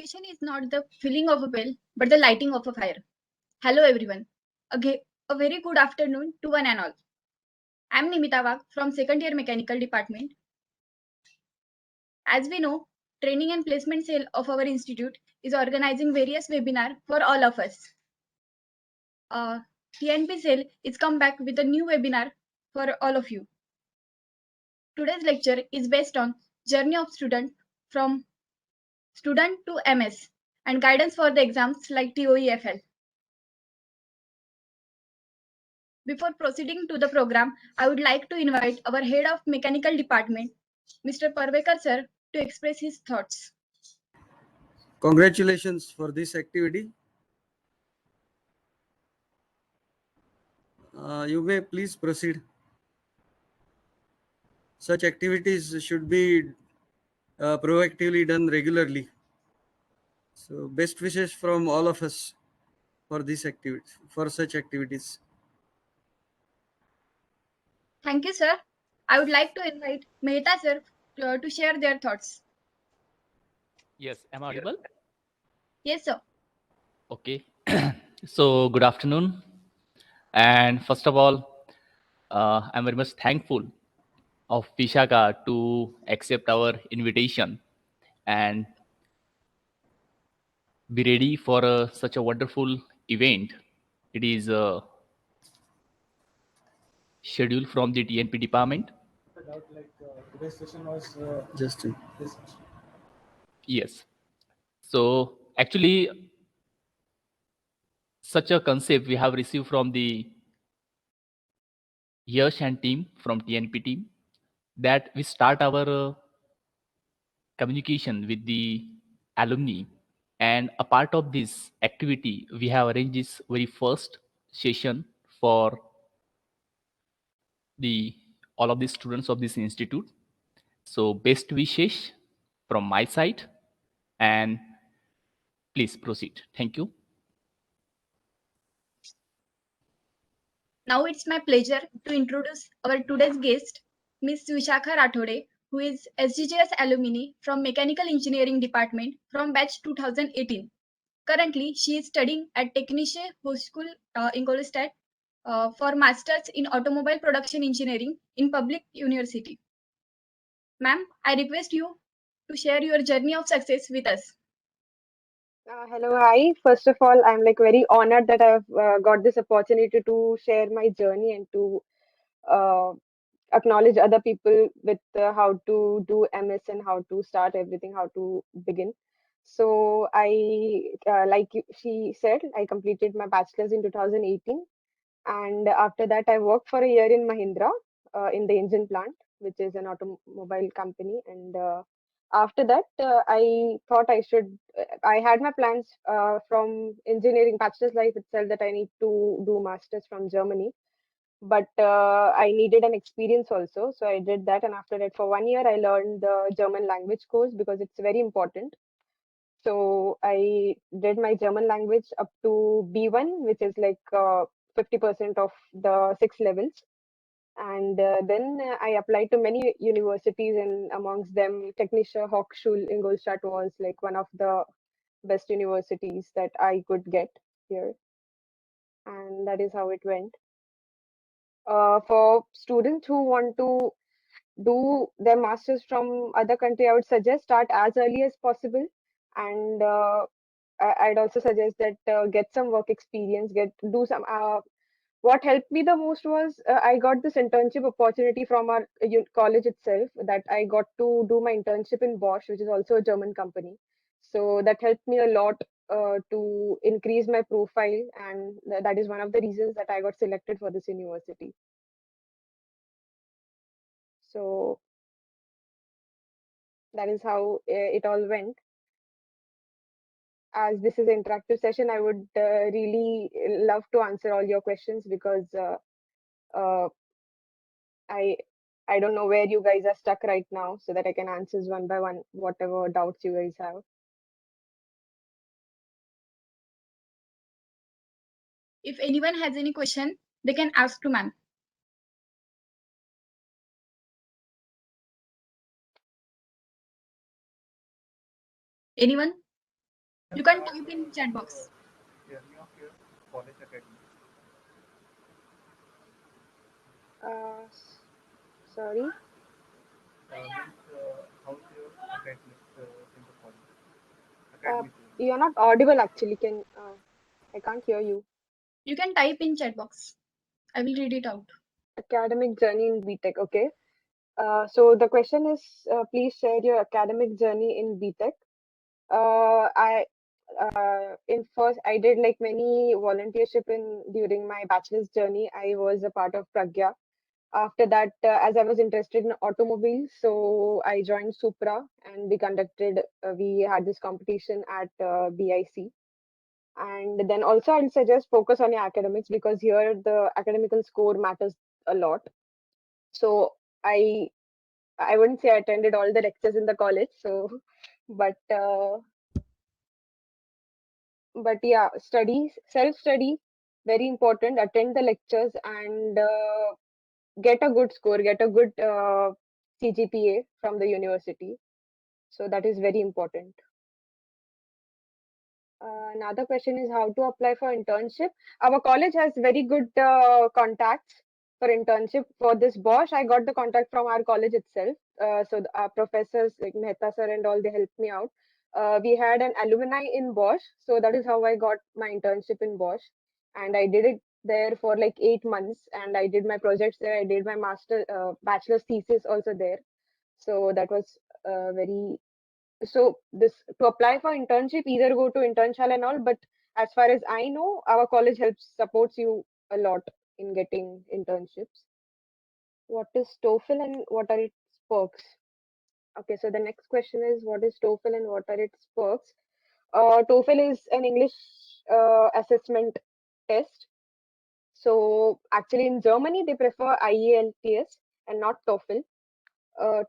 Education is not the filling of a bell, but the lighting of a fire. Hello, everyone. A very good afternoon to one and all. I'm Nimita Wag from second year mechanical department. As we know, training and placement cell of our institute is organizing various webinars for all of us. TNP cell is come back with a new webinar for all of you. Today's lecture is based on journey of student from student to MS and guidance for the exams like TOEFL. Before proceeding to the program, I would like to invite our head of mechanical department, Mr. Parvekar sir, to express his thoughts. Congratulations for this activity. You may please proceed. Such activities should be proactively done regularly. So best wishes from all of us for this activity, for such activities. Thank you, sir. I would like to invite Mehta sir to share their thoughts. Yes, am I audible? Yes, sir. Okay. So, good afternoon. And first of all, I'm very much thankful of Vishaka to accept our invitation and be ready for such a wonderful event. It is scheduled from the TNP department. Today's session was just this. Yes. So, actually, such a concept we have received from the Yash and team from TNP team that we start our communication with the alumni, and a part of this activity we have arranged this very first session for the all of the students of this institute. So best wishes from my side, and please proceed. Thank you. Now it's my pleasure to introduce our today's guest, Miss Vishakha Rathode, who is SGJS alumni from Mechanical Engineering Department from batch 2018. Currently, she is studying at Technische Hochschule Ingolstadt for Masters in Automobile Production Engineering in Public University. Ma'am, I request you to share your journey of success with us. Hello, hi. First of all, I'm like very honored that I've got this opportunity to share my journey and to uh, acknowledge other people with how to do MS and how to start everything, how to begin. So she said, I completed my bachelor's in 2018, and after that, I worked for a year in Mahindra in the engine plant, which is an automobile company, and after that, I thought I had my plans from engineering bachelor's life itself that I need to do masters from Germany, but I needed an experience also, so I did that. And after that, for 1 year, I learned the German language course because it's very important. So I did my German language up to B1, which is like 50% of the 6 levels. And then I applied to many universities, and amongst them, Technische Hochschule Ingolstadt was like one of the best universities that I could get here. And that is how it went. For students who want to do their masters from other country, I would suggest start as early as possible, and I'd also suggest that get some work experience, get do some. What helped me the most was I got this internship opportunity from our college itself. That I got to do my internship in Bosch, which is also a German company. So that helped me a lot to increase my profile, and that is one of the reasons that I got selected for this university. So that is how it all went. As this is an interactive session, I would really love to answer all your questions because uh, I I don't know where you guys are stuck right now, so that I can answer one by one whatever doubts you guys have. If anyone has any question, they can ask to ma'am. Anyone? You can type in chat box. Uh, Sorry. You're not audible actually. I can't hear you. You can type in chat box. I will read it out. Academic journey in BTech. Okay. So the question is, please share your academic journey in BTech. I in first I did like many volunteership in during my bachelor's journey. I was a part of Pragya. After that, as I was interested in automobiles, so I joined Supra and we had this competition at BIC. And then also I'll suggest focus on your academics because here the academical score matters a lot. So I I wouldn't say I attended all the lectures in the college, so but yeah, self-study, very important. Attend the lectures and get a good score, get a good CGPA from the university. So that is very important. Another question is how to apply for internship. Our college has very good contacts for internship. For this Bosch, I got the contact from our college itself. Our professors like Mehta sir and all, they helped me out. We had an alumni in Bosch, so that is how I got my internship in Bosch, and I did it there for like 8 months, and I did my projects there. I did my bachelor's thesis also there. So that was very so this to apply for internship, either go to internship and all, but as far as I know, our college helps supports you a lot in getting internships. What is TOEFL and what are its perks? Okay, so the next question is what is TOEFL and what are its perks? TOEFL is an English assessment test. So actually in Germany they prefer IELTS and not TOEFL.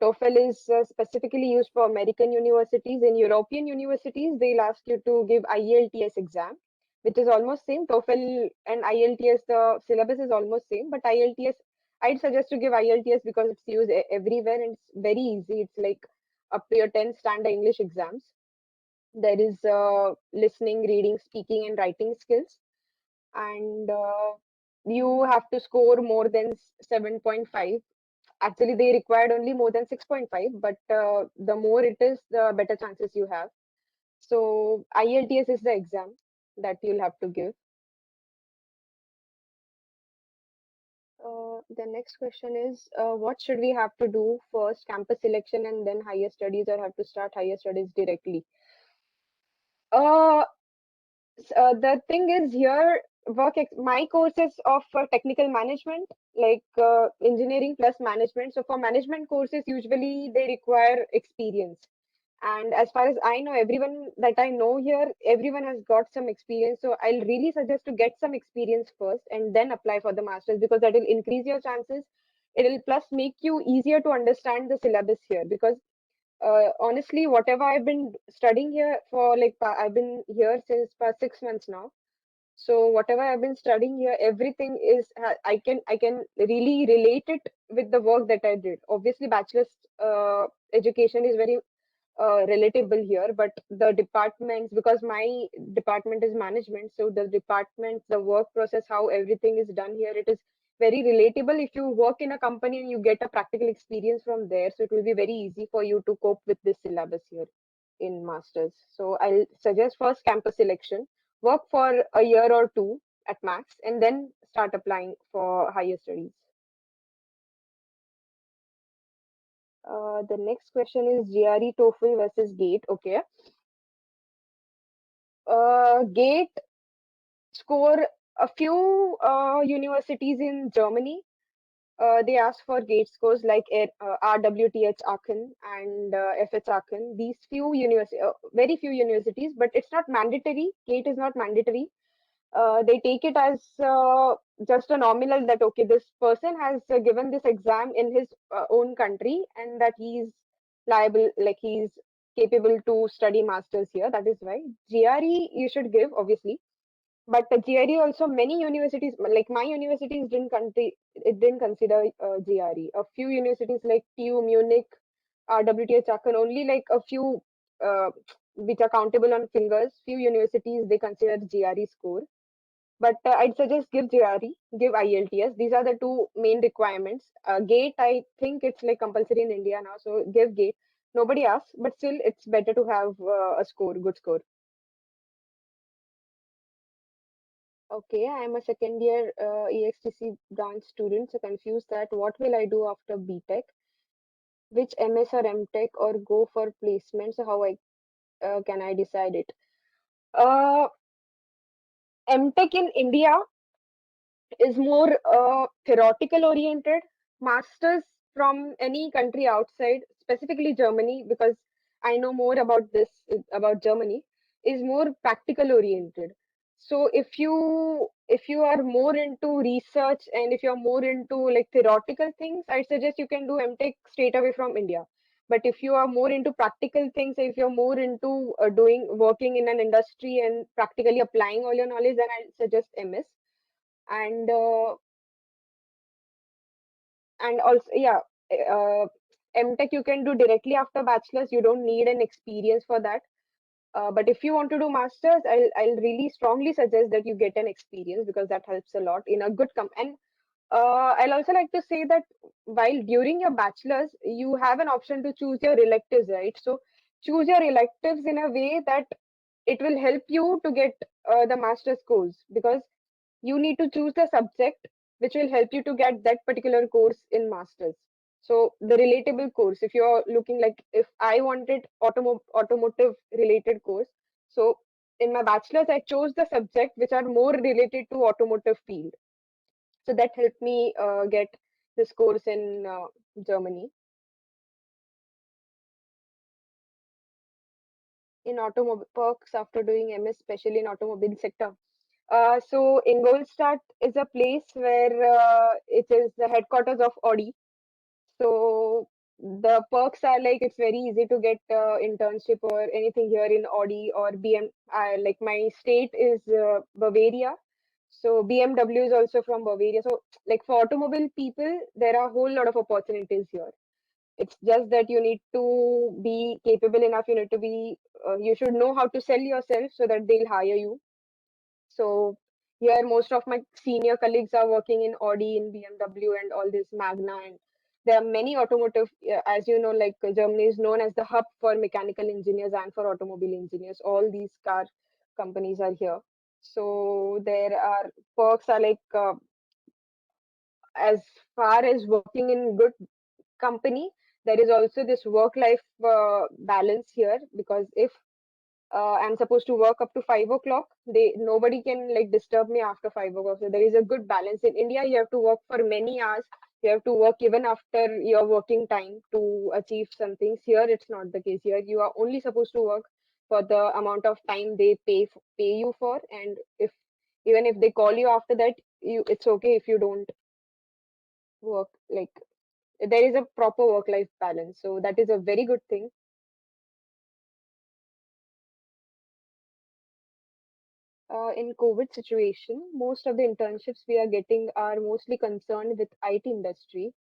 TOEFL is specifically used for American universities. In European universities, they'll ask you to give IELTS exam, which is almost same. TOEFL and IELTS, the syllabus is almost same, but IELTS, I'd suggest to give IELTS because it's used everywhere and it's very easy. It's like up to your 10th standard English exams. There is listening, reading, speaking, and writing skills, and you have to score more than 7.5. Actually, they required only more than 6.5, but the more it is, the better chances you have. So IELTS is the exam that you'll have to give. The next question is, what should we have to do first, campus selection and then higher studies, or have to start higher studies directly? Uh, the thing is here, my course is of technical management, like engineering plus management. So for management courses, usually they require experience. And as far as I know, everyone that I know here, everyone has got some experience. So I'll really suggest to get some experience first and then apply for the master's because that will increase your chances. It'll plus make you easier to understand the syllabus here because honestly, whatever I've been studying here for like I've been here since past 6 months now. So whatever I've been studying here, everything is I can really relate it with the work that I did. Obviously, bachelor's education is very relatable here, but the departments, because my department is management, so the department, the work process, how everything is done here, it is very relatable. If you work in a company and you get a practical experience from there, so it will be very easy for you to cope with this syllabus here in masters. So I'll suggest first campus selection, work for a year or two at max, and then start applying for higher studies. The next question is GRE TOEFL versus GATE. Okay. GATE score a few universities in Germany. They ask for GATE scores like RWTH Aachen and FH Aachen. These very few universities, but it's not mandatory. GATE is not mandatory. They take it as just a nominal that okay, this person has given this exam in his own country and that he's liable, like he's capable to study masters here. That is why GRE you should give obviously, but the GRE also many universities like my universities didn't consider GRE. A few universities like TU Munich, RWTH Aachen, only like a few which are countable on fingers. Few universities they consider GRE score, but I'd suggest give GRE, give IELTS. These are the two main requirements. GATE, I think it's like compulsory in India now, so give GATE. Nobody asks, but still it's better to have a score, good score. Okay, I am a second year EXTC branch student, so confused that what will I do after BTech? Which MS or MTech or go for placement? So how I can I decide it? Uh, MTech in India is more theoretical oriented. Masters from any country outside, specifically Germany, because I know more about this about Germany, is more practical oriented. So if you are more into research and if you're more into like theoretical things, I suggest you can do MTech straight away from India. But if you are more into practical things, if you're more into doing working in an industry and practically applying all your knowledge, then I suggest MS. And also yeah, uh, MTech you can do directly after bachelor's. You don't need an experience for that. But if you want to do masters, I'll really strongly suggest that you get an experience because that helps a lot in a good and I'll also like to say that while during your bachelor's, you have an option to choose your electives, right? So choose your electives in a way that it will help you to get the master's course, because you need to choose the subject which will help you to get that particular course in masters. So the relatable course, if you're looking like if I wanted automotive related course, so in my bachelor's I chose the subject which are more related to automotive field. So that helped me get this course in Germany. In automobile perks after doing MS, especially in automobile sector. So Ingolstadt is a place where it is the headquarters of Audi. So the perks are like it's very easy to get internship or anything here in Audi or BM. Like my state is Bavaria, so BMW is also from Bavaria. So like for automobile people, there are a whole lot of opportunities here. It's just that you need to be capable enough. You need to be. You should know how to sell yourself so that they'll hire you. So here, most of my senior colleagues are working in Audi, in BMW, and all this Magna, and there are many automotive. As you know, like Germany is known as the hub for mechanical engineers and for automobile engineers. All these car companies are here. So there are perks are like as far as working in good company, there is also this work-life balance here, because if I'm supposed to work up to 5 o'clock, nobody can like disturb me after 5 o'clock. So there is a good balance. In India, you have to work for many hours. You have to work even after your working time to achieve some things. Here, it's not the case. Here, you are only supposed to work for the amount of time they pay you for, and if even if they call you after that, it's okay if you don't work. Like there is a proper work-life balance, so that is a very good thing. In COVID situation, most of the internships we are getting are mostly concerned with IT industry.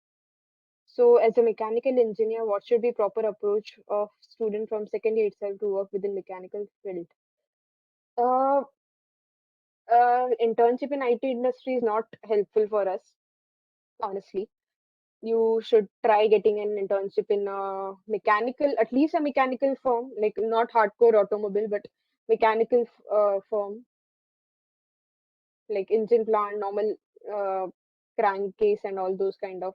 So as a mechanical engineer, what should be proper approach of student from second year itself to work within mechanical field? Uh, Internship in IT industry is not helpful for us, honestly. You should try getting an internship in a mechanical, at least a mechanical firm, like not hardcore automobile, but mechanical firm, like engine plant, normal crankcase and all those kind of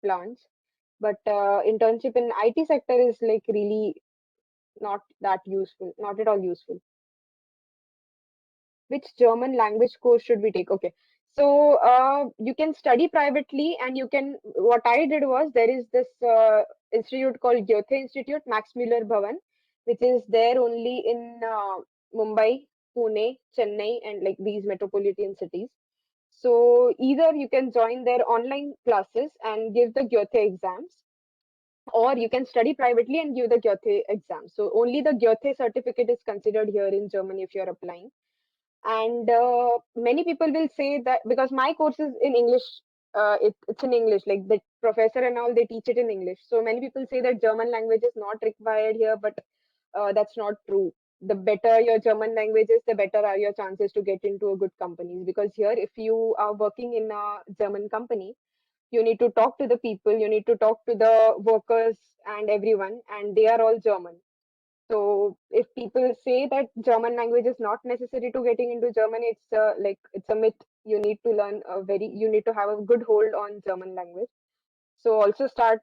plants. But internship in IT sector is like really not that useful, not at all useful. Which German language course should we take? Okay, so you can study privately, and you can. What I did was there is this institute called Goethe Institute, Max Muller Bhavan, which is there only in Mumbai, Pune, Chennai, and like these metropolitan cities. So either you can join their online classes and give the Goethe exams, or you can study privately and give the Goethe exam. So only the Goethe certificate is considered here in Germany if you're applying. And many people will say that because my course is in English, it's in English, like the professor and all, they teach it in English. So many people say that German language is not required here, but that's not true. The better your German language is, the better are your chances to get into a good companies. Because here, if you are working in a German company, you need to talk to the people, you need to talk to the workers and everyone, and they are all German. So if people say that German language is not necessary to getting into Germany, it's a myth. You need to learn you need to have a good hold on German language. So also start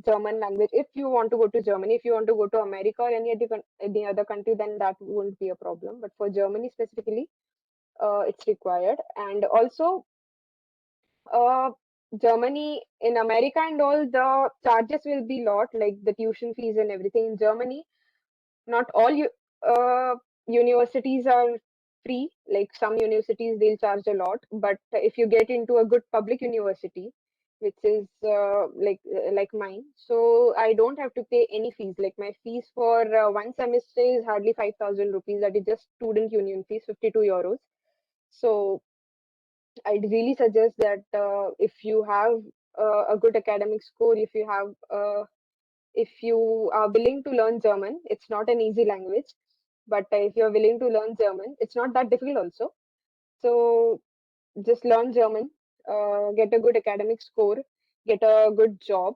German language if you want to go to Germany. If you want to go to America or any other country, then that won't be a problem. But for Germany specifically, it's required. And also, uh, Germany in America and all, the charges will be lot, like the tuition fees and everything. In Germany, not all universities are free. Like some universities, they'll charge a lot. But if you get into a good public university, which is like mine, so I don't have to pay any fees. Like my fees for one semester is hardly 5,000 rupees. That is just student union fees, 52 euros. So I'd really suggest that if you have a good academic score, if you are willing to learn German, it's not an easy language, but if you're willing to learn German, it's not that difficult also. So just learn German, get a good academic score, get a good job,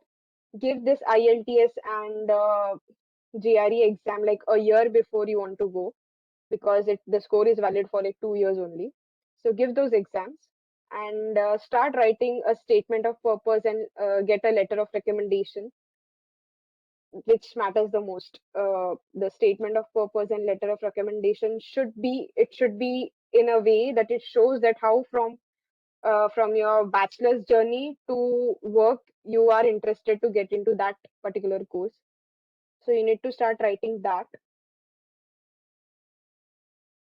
give this IELTS and GRE exam like a year before you want to go, because the score is valid for like 2 years only. So give those exams and start writing a statement of purpose and get a letter of recommendation, which matters the most. The statement of purpose and letter of recommendation should be in a way that it shows that how from your bachelor's journey to work you are interested to get into that particular course. So you need to start writing that.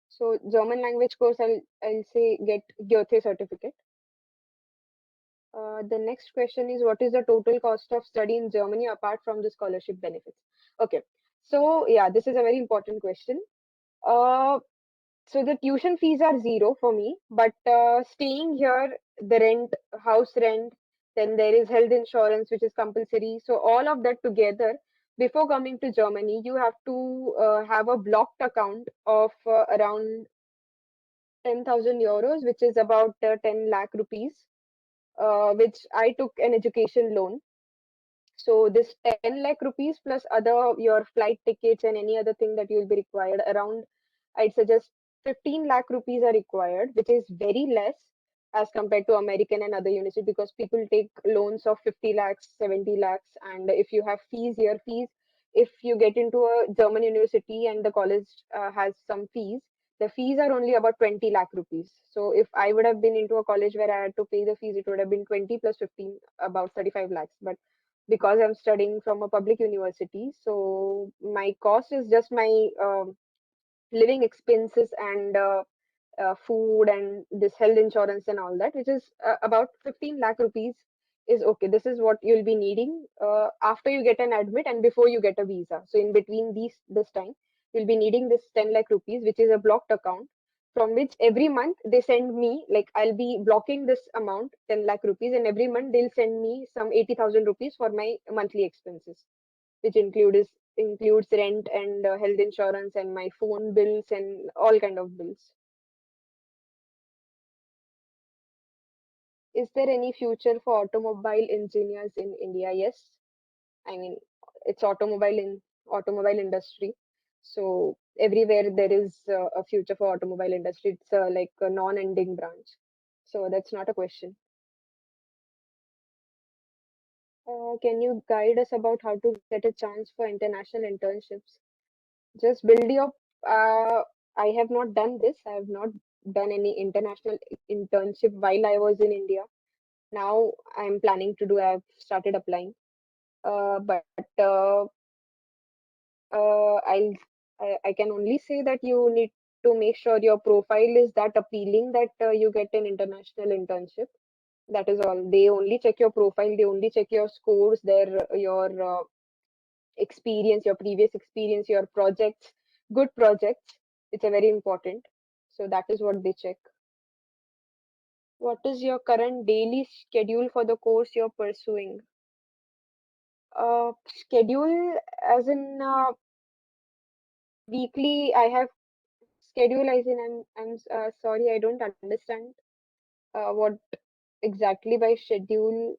So German language course, I'll say get Goethe certificate. The next question is, what is the total cost of study in Germany apart from the scholarship benefits? Okay, so yeah, this is a very important question. Uh, so the tuition fees are zero for me, but staying here, the rent, house rent, then there is health insurance, which is compulsory. So all of that together, before coming to Germany, you have to have a blocked account of around 10,000 euros, which is about 10 lakh rupees, which I took an education loan. So this 10 lakh rupees plus other your flight tickets and any other thing that you'll be required around, I'd suggest 15 lakh rupees are required, which is very less as compared to American and other universities, because people take loans of 50 lakhs, 70 lakhs. And if you have fees, if you get into a German university and the college has some fees, the fees are only about 20 lakh rupees. So if I would have been into a college where I had to pay the fees, it would have been 20 plus 15, about 35 lakhs. But because I'm studying from a public university, so my cost is just my living expenses and food and this health insurance and all that, which is about 15 lakh rupees is okay. This is what you'll be needing after you get an admit and before you get a visa. So in between this time, you'll be needing this 10 lakh rupees, which is a blocked account from which every month they send me, like I'll be blocking this amount, 10 lakh rupees, and every month they'll send me some 80,000 rupees for my monthly expenses, which includes rent and health insurance and my phone bills and all kind of bills. Is there any future for automobile engineers in India? Yes. I mean, it's automobile industry. So everywhere there is a future for automobile industry. It's like a non-ending branch. So that's not a question. Can you guide us about how to get a chance for international internships? Just build your. I have not done this. I have not done any international internship while I was in India. Now I'm planning to do. I've started applying. But I'll I can only say that you need to make sure your profile is that appealing that you get an international internship. That is all. They only check your profile. They only check your scores, your experience, your previous experience, your projects, good projects. It's a very important. So that is what they check. What is your current daily schedule for the course you're pursuing? Schedule as in weekly I have schedule as in I'm sorry, I don't understand what exactly by schedule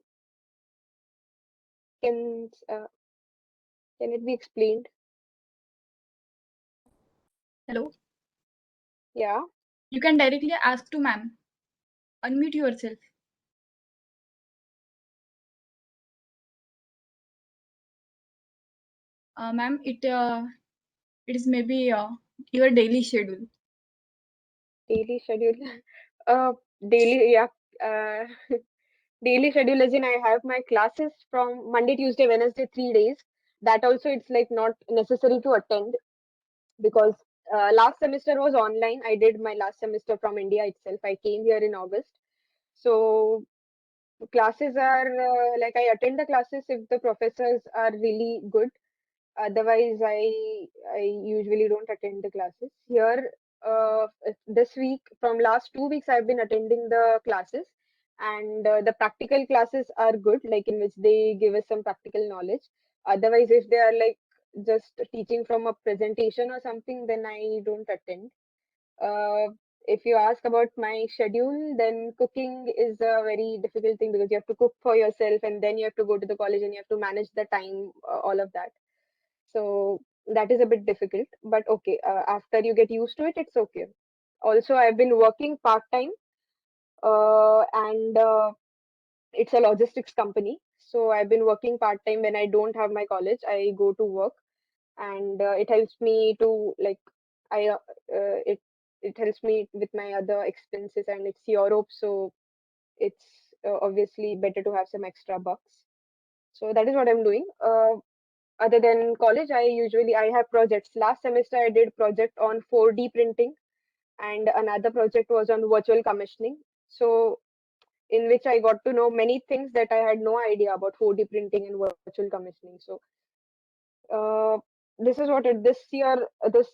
can can it be explained? Hello. Yeah. You can directly ask to ma'am. Unmute yourself. Ma'am, it is maybe your daily schedule. Daily schedule. Daily, yeah. Uh, daily schedule as in I have my classes from Monday, Tuesday, Wednesday, 3 days. That also it's like not necessary to attend because last semester was online. I did my last semester from India itself. I came here in August. So classes are like I attend the classes if the professors are really good. Otherwise, I usually don't attend the classes. Here, this week, from last 2 weeks, I've been attending the classes, and the practical classes are good, like in which they give us some practical knowledge. Otherwise, if they are like just teaching from a presentation or something, then I don't attend. Uh, if you ask about my schedule, then cooking is a very difficult thing because you have to cook for yourself and then you have to go to the college and you have to manage the time, all of that. So that is a bit difficult, but okay. After you get used to it, it's okay. Also, I've been working part time, and it's a logistics company. So I've been working part time when I don't have my college. I go to work, and it helps me to like I it helps me with my other expenses, and it's Europe, so it's obviously better to have some extra bucks. So that is what I'm doing. Other than college, I have projects. Last semester I did project on 4D printing and another project was on virtual commissioning. So in which I got to know many things that I had no idea about 4D printing and virtual commissioning. So uh, this is what this year, this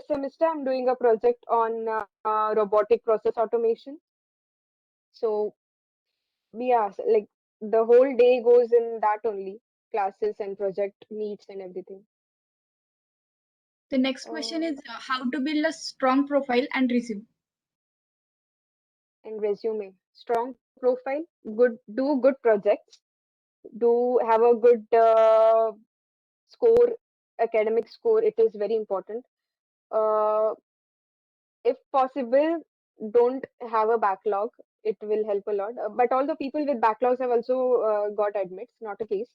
semester I'm doing a project on robotic process automation. So yeah, like the whole day goes in that only, classes and project meets and everything. The next question Uh, is how to build a strong profile and resume. and resume. Strong profile, do good projects, do have a good score, academic score. It is very important. Uh, if possible, don't have a backlog. It will help a lot. But all the people with backlogs have also got admits, not a case.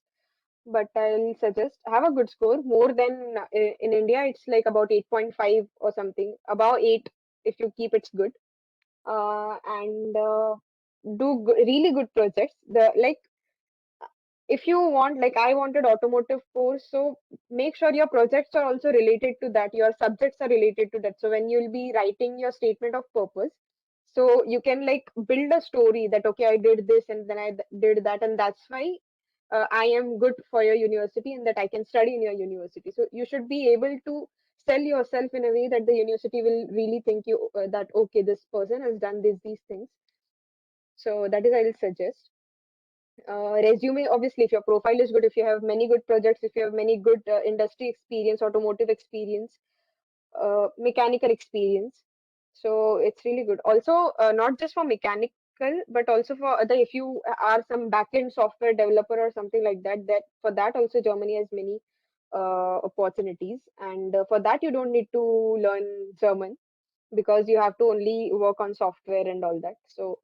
But I'll suggest have a good score. More than in India, it's like about 8.5 or something. Above 8, if you keep it's good. And really good projects. The like if you want, like I wanted automotive course, so make sure your projects are also related to that. Your subjects are related to that. So when you'll be writing your statement of purpose, so you can like build a story that okay, I did this and then did that, and that's why I am good for your university and that I can study in your university. So you should be able to sell yourself in a way that the university will really think you that okay, this person has done these things. So that is I will suggest. Resume, obviously, if your profile is good, if you have many good projects, if you have many good industry experience, automotive experience, mechanical experience, so it's really good. Also, not just for mechanical, but also for other. If you are some backend software developer or something like that, that for that also Germany has many opportunities, and for that you don't need to learn German because you have to only work on software and all that. So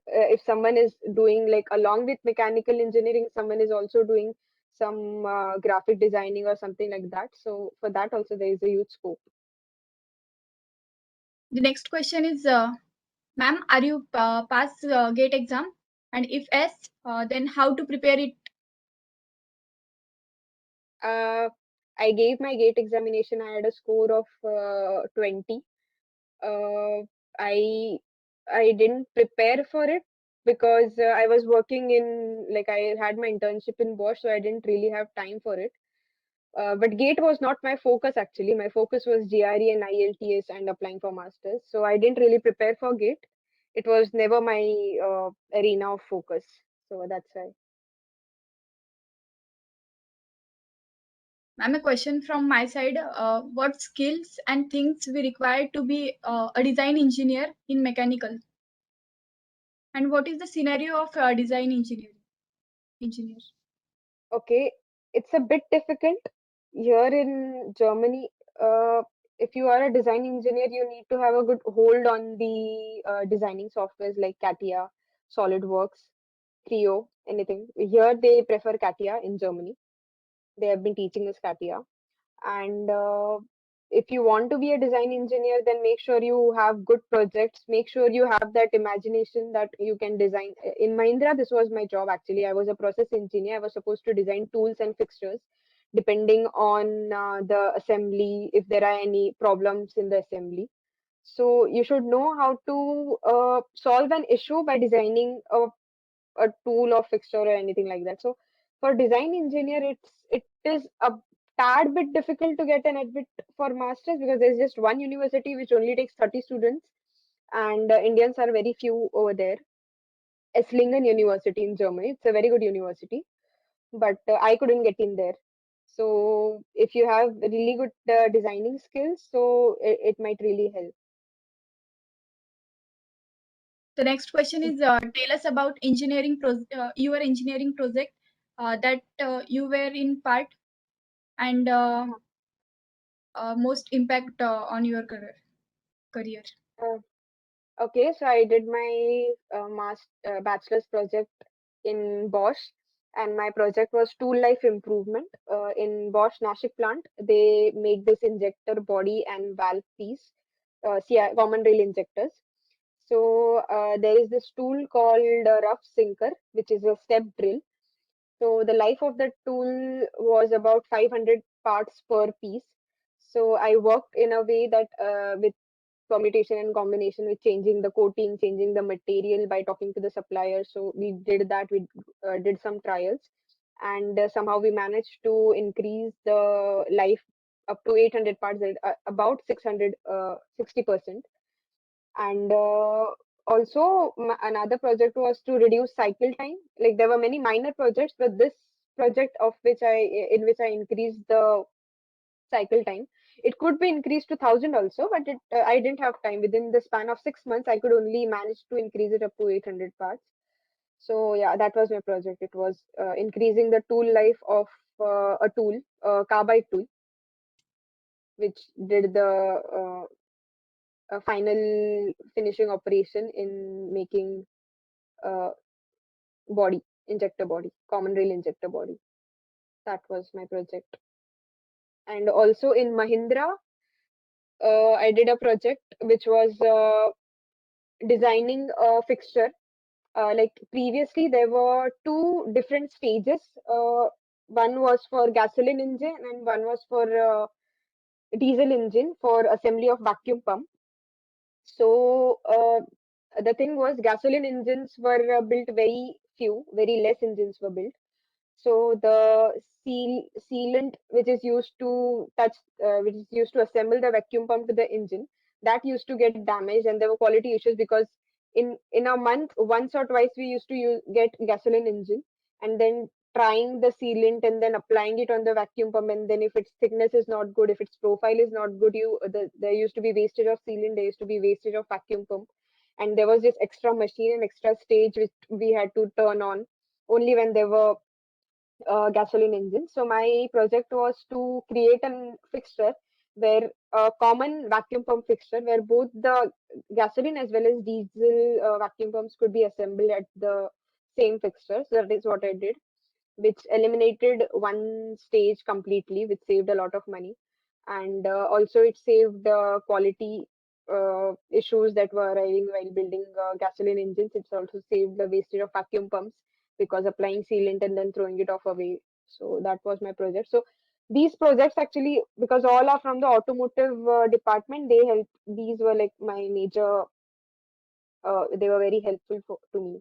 if someone is doing like along with mechanical engineering, someone is also doing some graphic designing or something like that. So for that also there is a huge scope. The next question is, ma'am, are you pass GATE exam? And if yes, then how to prepare it? Uh, I gave my GATE examination. I had a score of 20. Uh, I I didn't prepare for it because I was working in like I had my internship in Bosch, so I didn't really have time for it. But GATE was not my focus actually. My focus was GRE and IELTS and applying for masters. So I didn't really prepare for GATE. It was never my arena of focus. So that's why. Ma'am, a question from my side. What skills and things we require to be a design engineer in mechanical? And what is the scenario of design engineer? Okay, it's a bit difficult here in Germany. If you are a design engineer, you need to have a good hold on the designing softwares like CATIA, SolidWorks, Creo, anything. Here they prefer CATIA in Germany. They have been teaching us CATIA. And if you want to be a design engineer, then make sure you have good projects. Make sure you have that imagination that you can design. In Mahindra, this was my job actually. I was a process engineer. I was supposed to design tools and fixtures depending on the assembly, if there are any problems in the assembly. So you should know how to solve an issue by designing a tool or fixture or anything like that. So for design engineer, it is a tad bit difficult to get an admit for masters because there's just one university which only takes 30 students, and Indians are very few over there. Esslingen University in Germany. It's a very good university, but I couldn't get in there. So if you have really good designing skills, so it might really help. The next question is tell us about your engineering project that you were in part and most impact on your career. Uh, Okay, so I did my bachelor's project in Bosch, and my project was tool life improvement. In Bosch Nashik plant, they make this injector body and valve piece, common rail injectors. So there is this tool called rough sinker, which is a step drill. So the life of the tool was about 500 parts per piece. So I worked in a way that with permutation and combination with changing the coating, changing the material by talking to the supplier. So we did that. We did some trials, and somehow we managed to increase the life up to 800 parts, about 600, 60%. And also another project was to reduce cycle time. Like there were many minor projects, but this project of which in which I increased the cycle time. It could be increased to 1,000 also, but I didn't have time. Within the span of 6 months, I could only manage to increase it up to 800 parts. So yeah, that was my project. It was increasing the tool life of a tool, carbide tool, which did the final finishing operation in making uh, body, injector body, common rail injector body. That was my project. And also in Mahindra, I did a project which was designing a fixture. Like previously, there were two different stages. One was for gasoline engine and one was for diesel engine for assembly of vacuum pump. So the thing was, gasoline engines were built very few, very less engines were built. So the sealant which is used to which is used to assemble the vacuum pump to the engine, that used to get damaged, and there were quality issues because in a month, once or twice we used to get gasoline engine, and then trying the sealant and then applying it on the vacuum pump, and then if its thickness is not good, if its profile is not good, there used to be wastage of sealant, there used to be wastage of vacuum pump, and there was this extra machine and extra stage which we had to turn on only when there were gasoline engine. So my project was to create a fixture where a common vacuum pump fixture where both the gasoline as well as diesel vacuum pumps could be assembled at the same fixture. So that is what I did, which eliminated one stage completely, which saved a lot of money. And also it saved quality issues that were arising while building gasoline engines. It's also saved the wastage of vacuum pumps because applying sealant and then throwing it off away. So that was my project. So these projects actually, because all are from the automotive department, these were like my major, they were very helpful to me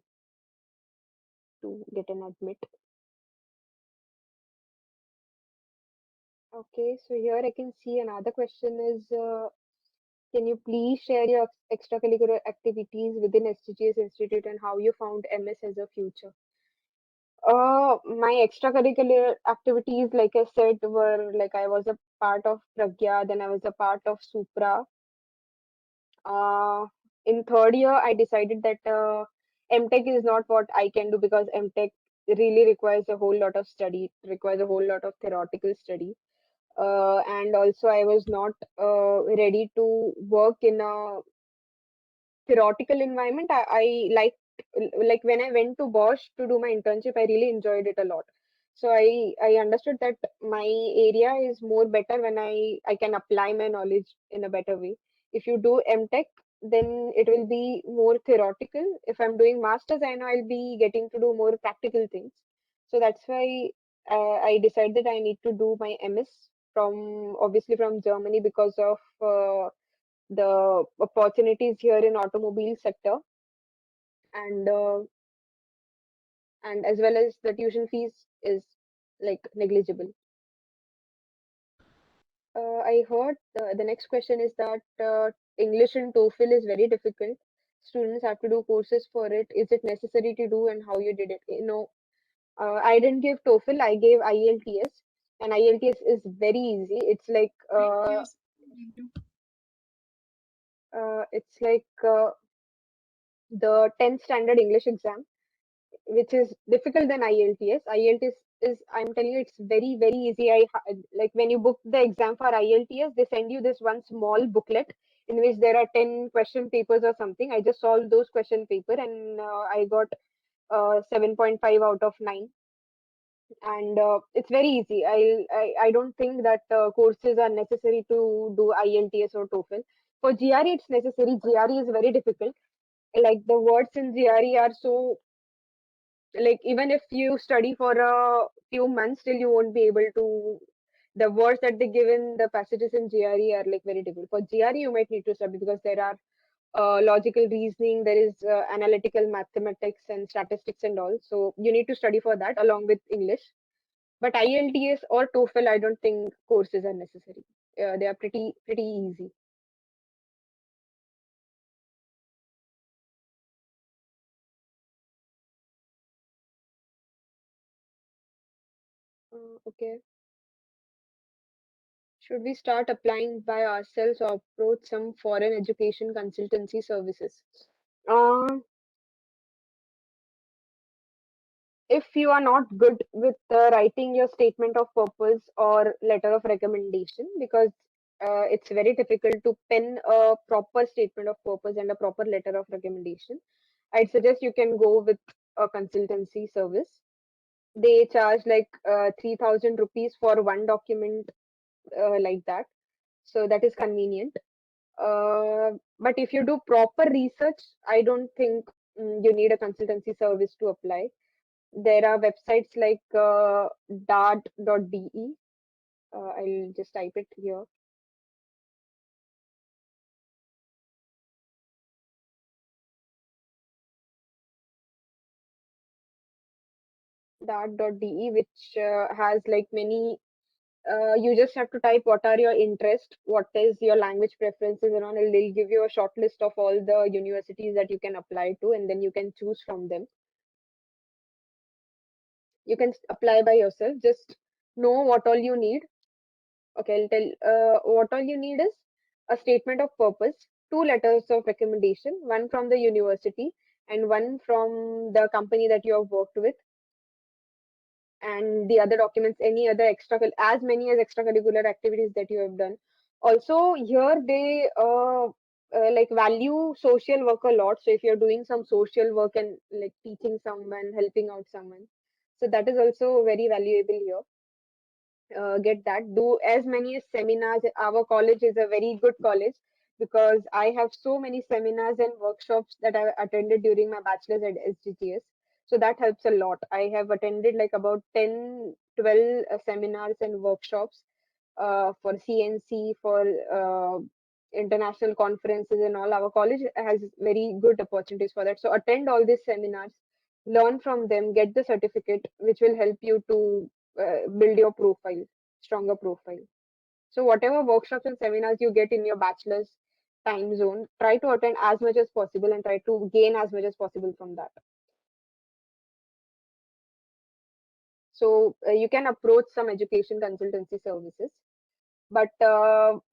to get an admit. Okay, so here I can see another question is, can you please share your extracurricular activities within SGGS Institute and how you found MS as a future? My extracurricular activities, like I said, were like I was a part of Pragya, then I was a part of Supra. Uh, in third year, I decided that MTech is not what I can do because MTech really requires a whole lot of study, it requires a whole lot of theoretical study. And also, I was not ready to work in a theoretical environment. I like when I went to Bosch to do my internship, I really enjoyed it a lot. So I understood that my area is more better when I can apply my knowledge in a better way. If you do MTech, then it will be more theoretical. If I'm doing masters, I know I'll be getting to do more practical things. So that's why I decided that I need to do my MS from obviously from Germany because of the opportunities here in automobile sector, and and as well as the tuition fees is like negligible. I heard the next question is that English and TOEFL is very difficult. Students have to do courses for it. Is it necessary to do, and how you did it? I didn't give TOEFL. I gave IELTS, and IELTS is very easy. It's like the 10th standard English exam, which is difficult than IELTS. IELTS is, I'm telling you, it's very, very easy. Like when you book the exam for IELTS, they send you this one small booklet in which there are 10 question papers or something. I just solved those question paper and I got 7.5 out of 9. And it's very easy. I don't think that courses are necessary to do IELTS or TOEFL. For GRE, it's necessary. GRE is very difficult. Like the words in GRE are so, like even if you study for a few months, still you won't be able to. The words that they give in the passages in GRE are like very difficult. For GRE, you might need to study because there are logical reasoning, there is analytical mathematics and statistics and all. So you need to study for that along with English. But IELTS or TOEFL, I don't think courses are necessary. They are pretty easy. Okay. Should we start applying by ourselves or approach some foreign education consultancy services? Uh, if you are not good with writing your statement of purpose or letter of recommendation, because it's very difficult to pen a proper statement of purpose and a proper letter of recommendation, I'd suggest you can go with a consultancy service. They charge like 3,000 rupees for one document, like that. So that is convenient. But if you do proper research, I don't think you need a consultancy service to apply. There are websites like dart.de. I'll just type it here. Dart.de, which has like many. You just have to type what are your interests, what is your language preferences, and all. And they'll give you a short list of all the universities that you can apply to, and then you can choose from them. You can apply by yourself. Just know what all you need. Okay, I'll tell what all you need is a statement of purpose, two letters of recommendation, one from the university and one from the company that you have worked with, and the other documents, any other as many as extracurricular activities that you have done. Also, here they like value social work a lot. So if you're doing some social work and like teaching someone, helping out someone, so that is also very valuable here. Get that. Do as many as seminars. Our college is a very good college because I have so many seminars and workshops that I attended during my bachelor's at SGTS. So that helps a lot. I have attended like about 10, 12 seminars and workshops for CNC, for international conferences and all. Our college has very good opportunities for that. So attend all these seminars, learn from them, get the certificate, which will help you to build your profile, stronger profile. So whatever workshops and seminars you get in your bachelor's time zone, try to attend as much as possible and try to gain as much as possible from that. So you can approach some education consultancy services, but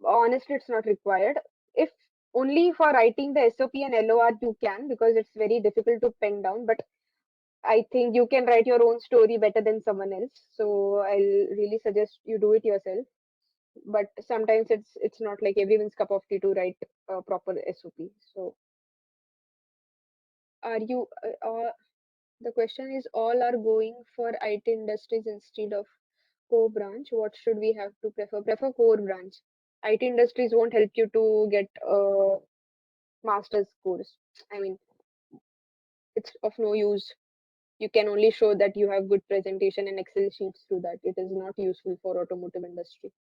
honestly, it's not required. If only for writing the SOP and LOR you can, because it's very difficult to pen down. But I think you can write your own story better than someone else. So I'll really suggest you do it yourself. But sometimes it's not like everyone's cup of tea to write a proper SOP. So are you? The question is, all are going for IT industries instead of core branch. What should we have to prefer? Prefer core branch. IT industries won't help you to get a master's course. I mean, it's of no use. You can only show that you have good presentation and Excel sheets through that. It is not useful for automotive industry.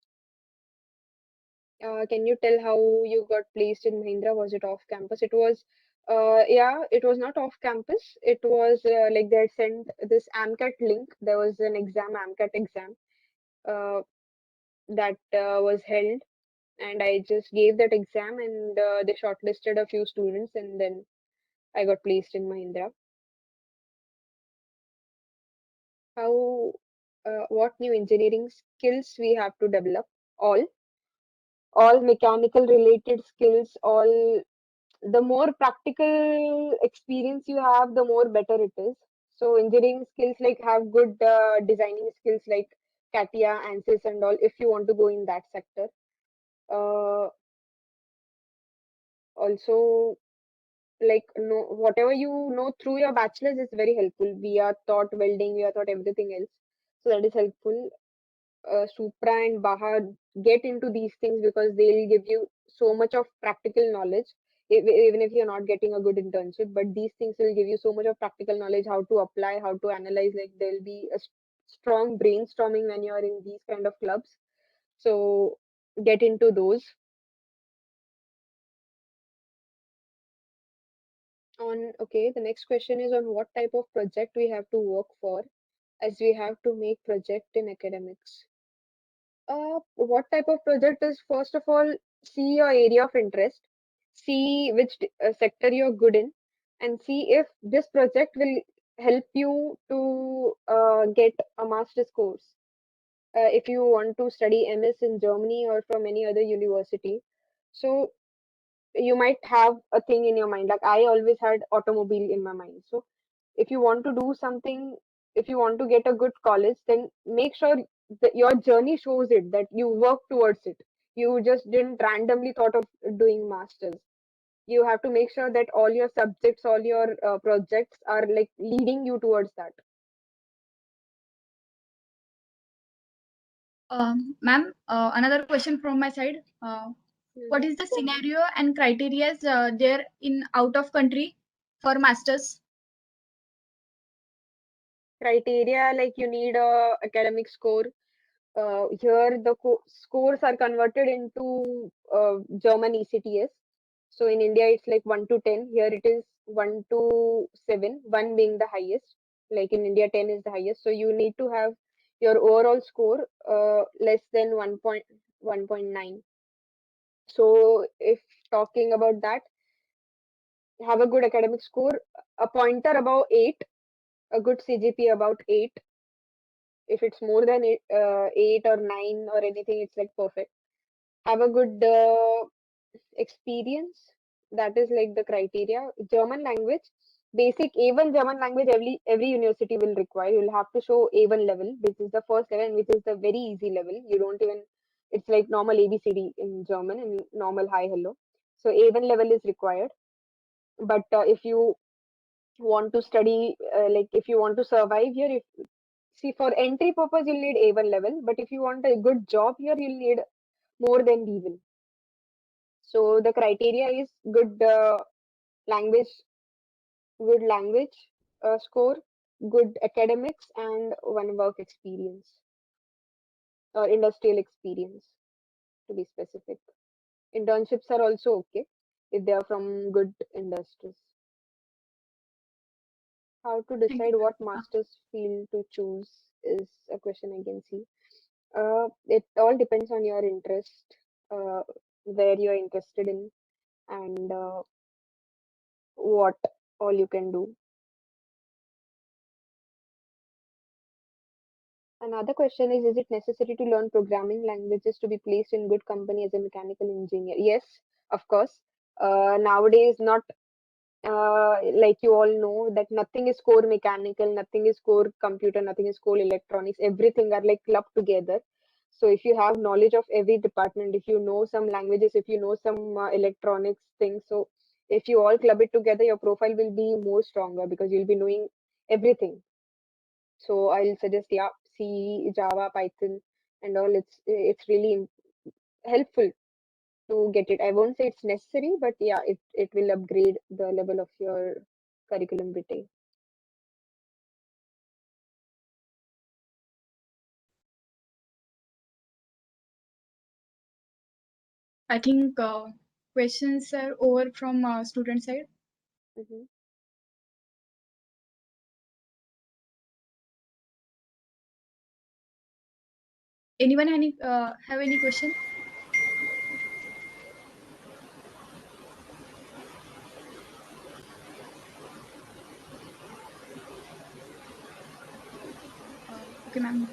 Can you tell how you got placed in Mahindra? Was it off campus? It was, yeah, it was not off campus. It was like they had sent this AMCAT link. There was an exam, AMCAT exam, uh, that was held, and I just gave that exam, and they shortlisted a few students, and then I got placed in Mahindra. How, what new engineering skills we have to develop? All, all mechanical related skills, all the more practical experience you have, the more better it is. So engineering skills like have good designing skills like CATIA, ANSYS and all if you want to go in that sector. Uh, Also, like no, whatever you know through your bachelor's is very helpful. We are taught welding, we are taught everything else. So that is helpful. Supra and Baha get into these things because they'll give you so much of practical knowledge, even if you're not getting a good internship. But these things will give you so much of practical knowledge, how to apply, how to analyze. Like there'll be a strong brainstorming when you're in these kind of clubs. So get into those. On okay, the next question is on what type of project we have to work for, as we have to make project in academics. What type of project is, first of all, see your area of interest, see which sector you're good in, and see if this project will help you to get a master's course. If you want to study MS in Germany or from any other university, so you might have a thing in your mind. Like I always had automobile in my mind. So if you want to do something, if you want to get a good college, then make sure that your journey shows it, that you work towards it. You just didn't randomly thought of doing masters. You have to make sure that all your subjects, all your projects are like leading you towards that. Ma'am, another question from my side. What Mhm. is the scenario and criteria there in out of country for masters? Criteria, like you need a academic score. Here the scores are converted into German ECTS. So in India it's like 1 to 10. Here it is 1 to 7, 1 being the highest. Like in India 10 is the highest. So you need to have your overall score less than 1.9. So if talking about that, have a good academic score, a pointer above 8, a good CGP about 8. If it's more than 8 or 9 or anything, it's like perfect. Have a good experience. That is like the criteria. German language, basic A1 German language, every university will require. You'll have to show A1 level, which is the first level, and which is the very easy level. You don't even, it's like normal ABCD in German and normal hi hello. So A1 level is required. But if you want to study, like if you want to survive here, if see for entry purpose, you'll need A1 level. But if you want a good job here, you'll need more than B1. So the criteria is language, good language score, good academics, and one work experience or industrial experience to be specific. Internships are also okay if they are from good industries. How to Thank you, decide what ma'am. master's field to choose is a question I can see. It all depends on your interest, uh, where you're interested in, and what all you can do. Another question is it necessary to learn programming languages to be placed in good company as a mechanical engineer? Yes, of course. Nowadays, not like you all know that nothing is core mechanical, nothing is core computer, nothing is core electronics. Everything are like clubbed together. So if you have knowledge of every department, if you know some languages, if you know some electronics things, so if you all club it together, your profile will be more stronger because you'll be knowing everything. So I'll suggest, yeah, C, Java, Python, and all. It's really helpful to get it. I won't say it's necessary, but yeah, it will upgrade the level of your curriculum vitae. I think questions are over from student side. Mhm. Anyone have any question? Okay, ma'am.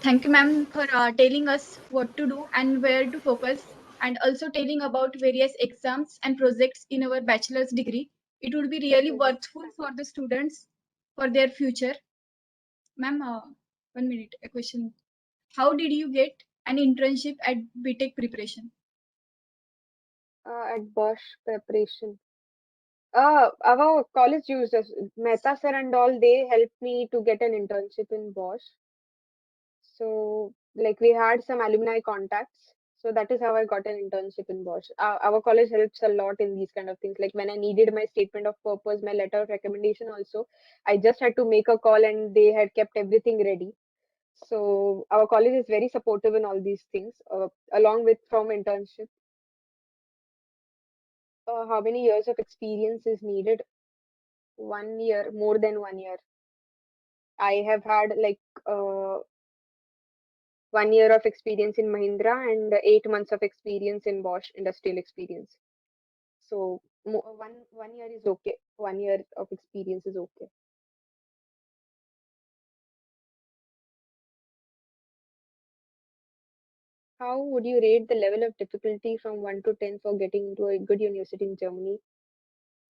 Thank you, ma'am, for telling us what to do and where to focus, and also telling about various exams and projects in our bachelor's degree. It would be really Mhm. worthful for the students for their future. Ma'am, 1 minute, a question. How did you get an internship at BTech preparation? At Bosch preparation. Our college used us, Mehta sir and all, they helped me to get an internship in Bosch. So, like, we had some alumni contacts. So that is how I got an internship in Bosch. Our college helps a lot in these kind of things. Like when I needed my statement of purpose, my letter of recommendation also, I just had to make a call and they had kept everything ready. So our college is very supportive in all these things, along with from internship. How many years of experience is needed? 1 year, more than 1 year. I have had like 1 year of experience in Mahindra and 8 months of experience in Bosch industrial experience. So one year is okay. 1 year of experience is okay. How would you rate the level of difficulty from 1 to 10 for getting into a good university in Germany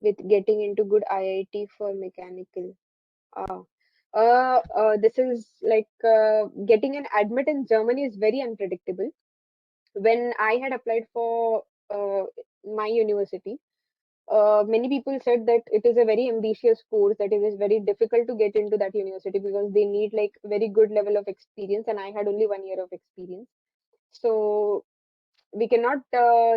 with getting into good IIT for mechanical? Ah, this is like getting an admit in Germany is very unpredictable. When I had applied for my university, many people said that it is a very ambitious course, that it is very difficult to get into that university because they need like very good level of experience, and I had only 1 year of experience. So we cannot uh,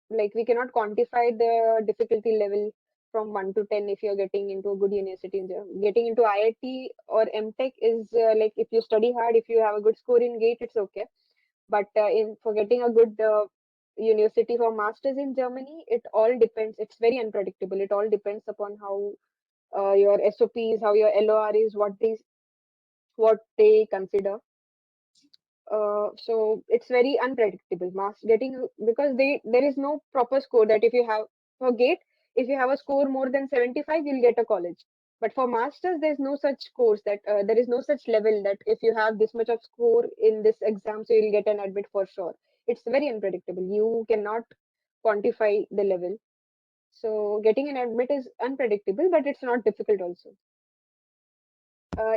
we cannot quantify the difficulty level from 1 to 10 if you're getting into a good university. Getting into IIT or MTech is like if you study hard, if you have a good score in GATE, it's okay. But in for getting a good university for masters in Germany, it all depends. It's very unpredictable. It all depends upon how your SOPs, how your LOR is, what they consider. So it's very unpredictable. Mass getting because there is no proper score that if you have for GATE, if you have a score more than 75, you'll get a college. But for masters, there's no such course that there is no such level that if you have this much of score in this exam, so you'll get an admit for sure. It's very unpredictable. You cannot quantify the level. So getting an admit is unpredictable, but it's not difficult also.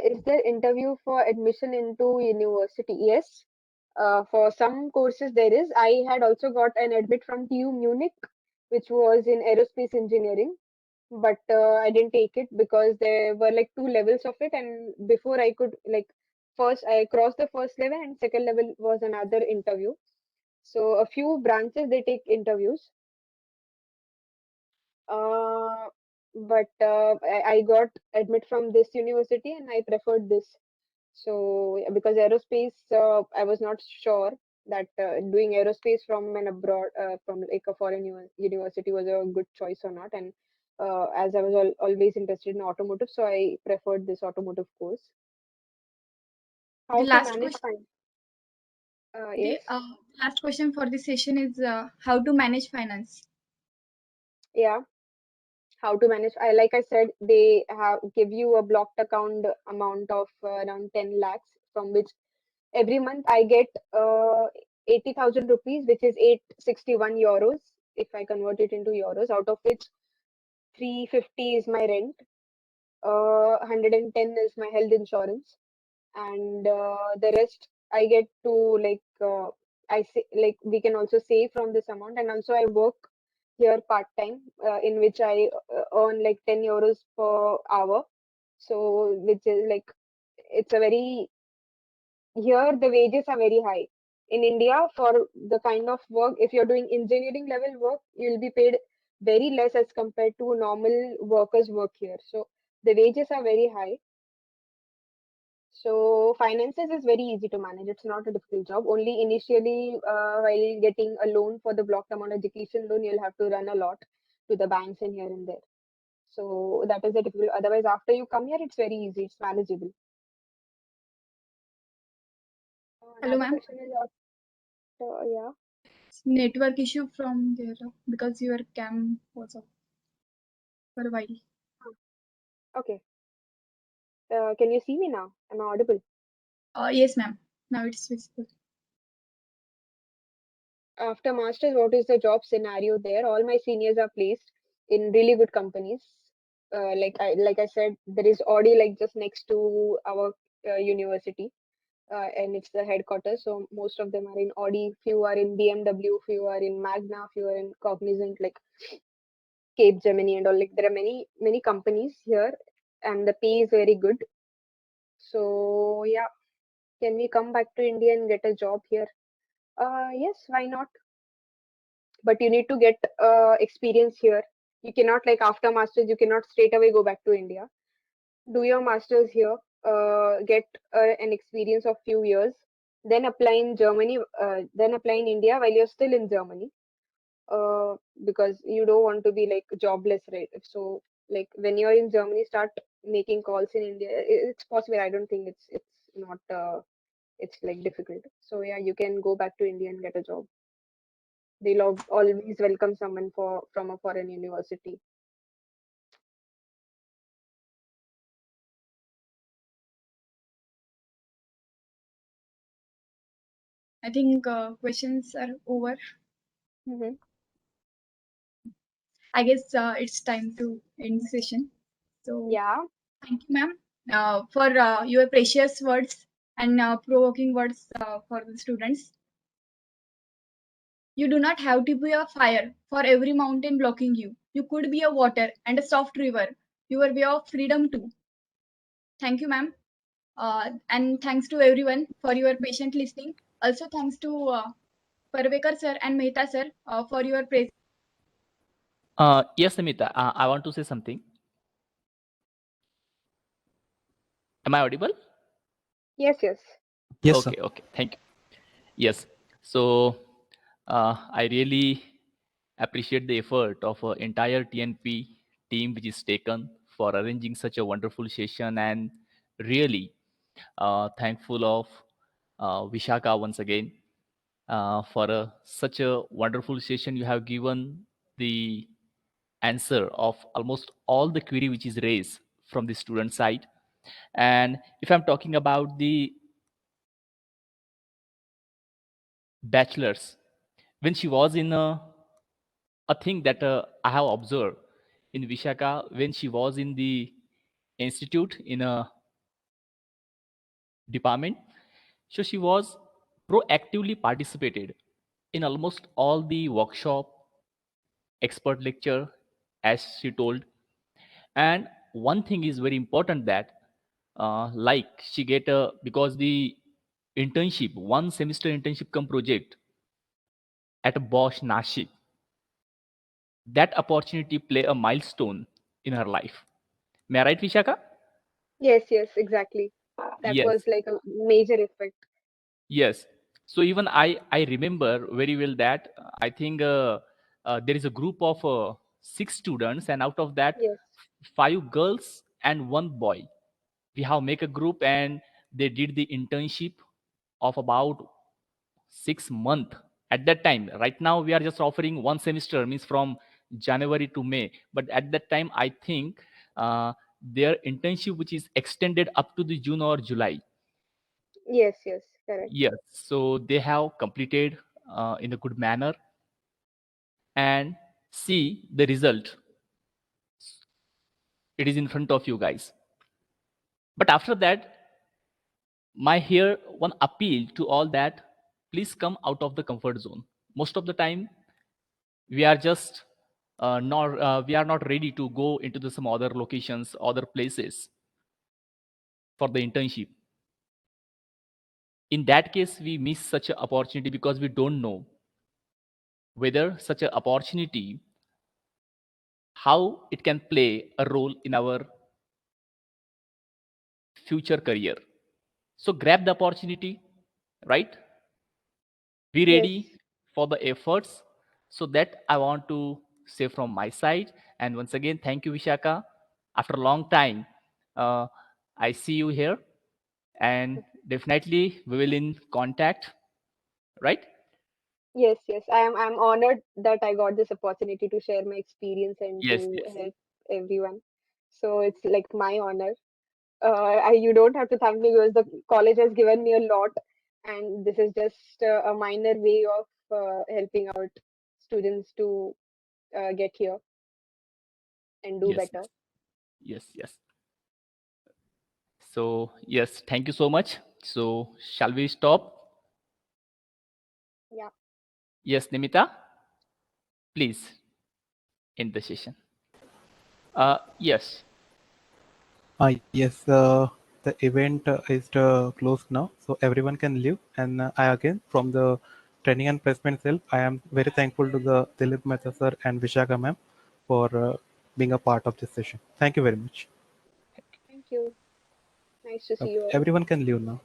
Is there interview for admission into university? Yes. For some courses there is. I had also got an admit from TU Munich, which was in aerospace engineering, but I didn't take it because there were like two levels of it, and before I could like first I crossed the first level and second level was another interview. So a few branches they take interviews. Uh, but I got admit from this university and I preferred this. So because aerospace, I was not sure that doing aerospace from an abroad, from like a foreign university was a good choice or not. And as I was always interested in automotive, so I preferred this automotive course. The How to last manage question. time? The Yes, last question for this session is how to manage finance. yeah. how to manage. Like I said, they have give you a blocked account amount of around 10 lakhs, from which every month I get 80,000 rupees, which is 861 euros if I convert it into euros, out of which 350 is my rent, 110 is my health insurance, and the rest I get to, like, I say, like, we can also save from this amount. And also I work here part time, in which I earn like 10 euros per hour. So which is like, it's a very, here the wages are very high. In India, for the kind of work, if you're doing engineering level work, you'll be paid very less as compared to normal workers work here. So the wages are very high. So finances is very easy to manage. It's not a difficult job. Only initially, while getting a loan for the blocked amount education loan, you'll have to run a lot to the banks and here and there. So that is the difficult. Otherwise, after you come here, it's very easy. It's manageable. Hello, Another ma'am. question is, yeah. Network issue from there because your cam was off for a while. Okay. Can you see me now? Am I audible? Yes, ma'am. Now it's visible. After masters, what is the job scenario there? All my seniors are placed in really good companies. Like I said, there is Audi like just next to our university, and it's the headquarters. So most of them are in Audi. Few are in BMW. Few are in Magna. Few are in Cognizant, like Cape Gemini and all. Like there are many companies here, and the pay is very good. So yeah, can we come back to India and get a job here? Yes, why not? But you need to get experience here. You cannot, like, after masters, you cannot straight away go back to India. Do your masters here, get an experience of few years, then apply in Germany, then apply in India while you're still in Germany, because you don't want to be like jobless, right? So like when you're in Germany, start making calls in India. It's possible. I don't think it's not it's like difficult. So yeah, you can go back to India and get a job. They'll always welcome someone from a foreign university. I think questions are over. Mm-hmm. I guess it's time to end the session. So Yeah. thank you, ma'am, for your precious words and provoking words for the students. You do not have to be a fire for every mountain blocking you. You could be a water and a soft river, your way of freedom too. Thank you, ma'am. And thanks to everyone for your patient listening. Also, thanks to Parvekar sir and Mehta sir for your praise. Yes, Amita, I want to say something. Am I audible? Yes, yes. Yes, sir. Okay, thank you. Yes. So I really appreciate the effort of entire TNP team which is taken for arranging such a wonderful session, and really thankful of Vishaka once again for such a wonderful session. You have given the answer of almost all the query which is raised from the student side. And if I'm talking about the bachelor's, when she was in a thing that I have observed in Vishaka, when she was in the institute in a department, so she was proactively participated in almost all the workshop, expert lecture, as she told. And one thing is very important that like she get a, because the internship, one semester internship come project at Bosch Nashik, that opportunity play a milestone in her life. May I right, Vishaka? Yes, yes, exactly. That was Yes, like a major effect. yes. So even I remember very well that I think there is a group of 6 students, and out of that, Yes. 5 girls and 1 boy. We have make a group, and they did the internship of about 6 months at that time. Right now we are just offering one semester, means from January to May. But at that time, I think their internship, which is extended up to the June or July. Yes, yes, correct. Yes, so they have completed in a good manner, and see the result. It is in front of you guys. But after that, my here one appeal to all that, please come out of the comfort zone. Most of the time, we are just we are not ready to go into some other locations, other places for the internship. In that case, we miss such an opportunity because we don't know whether such an opportunity, how it can play a role in our future career. So grab the opportunity, right? Be Yes, ready for the efforts. So that I want to say from my side. And once again, thank you, Vishaka. After a long time, uh, I see you here, and definitely we will in contact, right? yes, yes. I'm honored that I got this opportunity to share my experience and Yes, to yes, help everyone. So it's like my honor. You don't have to thank me because the college has given me a lot, and this is just a minor way of helping out students to get here and do yes, better. yes, yes. So yes, thank you so much. So shall we stop? Yeah. Yes, Nimita, please end the session. Yes. Yes, the event is closed now, so everyone can leave. And I again, from the training and placement self, I am very thankful to the Dilip Mehta sir and Vishaka ma'am for being a part of this session. Thank you very much. Thank you. Nice to see Okay, you all. everyone can leave now.